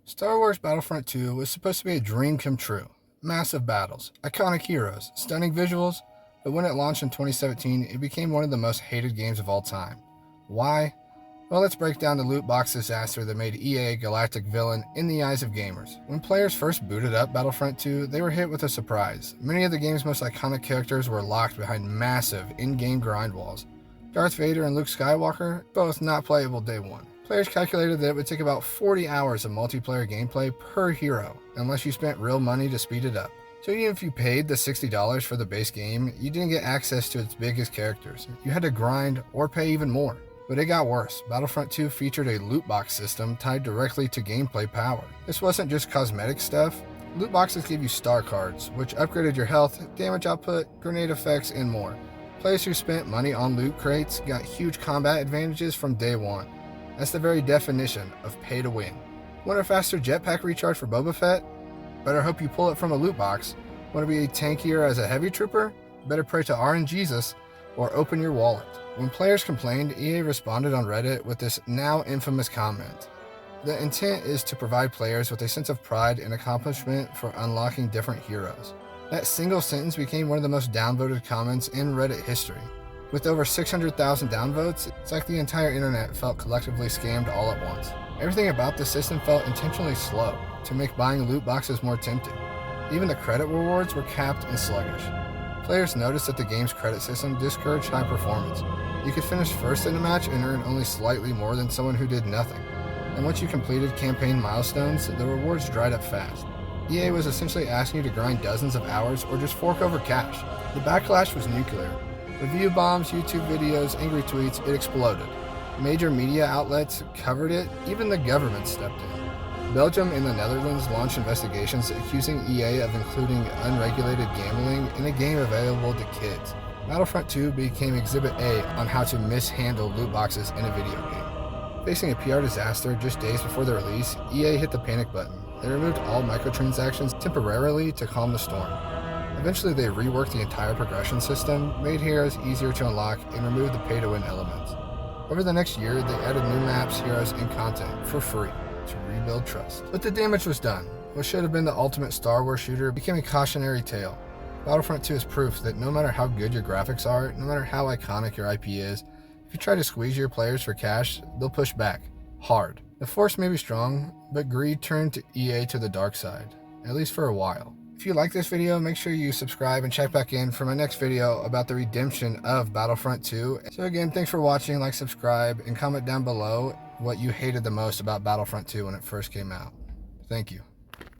Star Wars Battlefront II was supposed to be a dream come true. Massive battles, iconic heroes, stunning visuals, but when it launched in 2017, it became one of the most hated games of all time. Why? Well, let's break down the loot box disaster that made EA a galactic villain in the eyes of gamers. When players first booted up Battlefront II, they were hit with a surprise. Many of the game's most iconic characters were locked behind massive in-game grind walls. Darth Vader and Luke Skywalker, both not playable day one. Players calculated that it would take about 40 hours of multiplayer gameplay per hero, unless you spent real money to speed it up. So even if you paid the $60 for the base game, you didn't get access to its biggest characters. You had to grind or pay even more. But it got worse. Battlefront 2 featured a loot box system tied directly to gameplay power. This wasn't just cosmetic stuff. Loot boxes gave you star cards, which upgraded your health, damage output, grenade effects, and more. Players who spent money on loot crates got huge combat advantages from day one. That's the very definition of pay to win. Want a faster jetpack recharge for Boba Fett? Better hope you pull it from a loot box. Want to be tankier as a heavy trooper? Better pray to RNGesus or open your wallet. When players complained, EA responded on Reddit with this now infamous comment. The intent is to provide players with a sense of pride and accomplishment for unlocking different heroes. That single sentence became one of the most downvoted comments in Reddit history. With over 600,000 downvotes, it's like the entire internet felt collectively scammed all at once. Everything about the system felt intentionally slow to make buying loot boxes more tempting. Even the credit rewards were capped and sluggish. Players noticed that the game's credit system discouraged high performance. You could finish first in a match and earn only slightly more than someone who did nothing. And once you completed campaign milestones, the rewards dried up fast. EA was essentially asking you to grind dozens of hours or just fork over cash. The backlash was nuclear. Review bombs, YouTube videos, angry tweets, it exploded. Major media outlets covered it, even the government stepped in. Belgium and the Netherlands launched investigations accusing EA of including unregulated gambling in a game available to kids. Battlefront 2 became Exhibit A on how to mishandle loot boxes in a video game. Facing a PR disaster just days before the release, EA hit the panic button. They removed all microtransactions temporarily to calm the storm. Eventually, they reworked the entire progression system, made heroes easier to unlock, and removed the pay-to-win elements. Over the next year, they added new maps, heroes, and content for free to rebuild trust. But the damage was done. What should have been the ultimate Star Wars shooter became a cautionary tale. Battlefront 2 is proof that no matter how good your graphics are, no matter how iconic your IP is, if you try to squeeze your players for cash, they'll push back. Hard. The force may be strong, but greed turned EA to the dark side, at least for a while. If you like this video, make sure you subscribe and check back in for my next video about the redemption of Battlefront 2. So again, thanks for watching, like, subscribe, and comment down below what you hated the most about Battlefront 2 when it first came out. Thank you.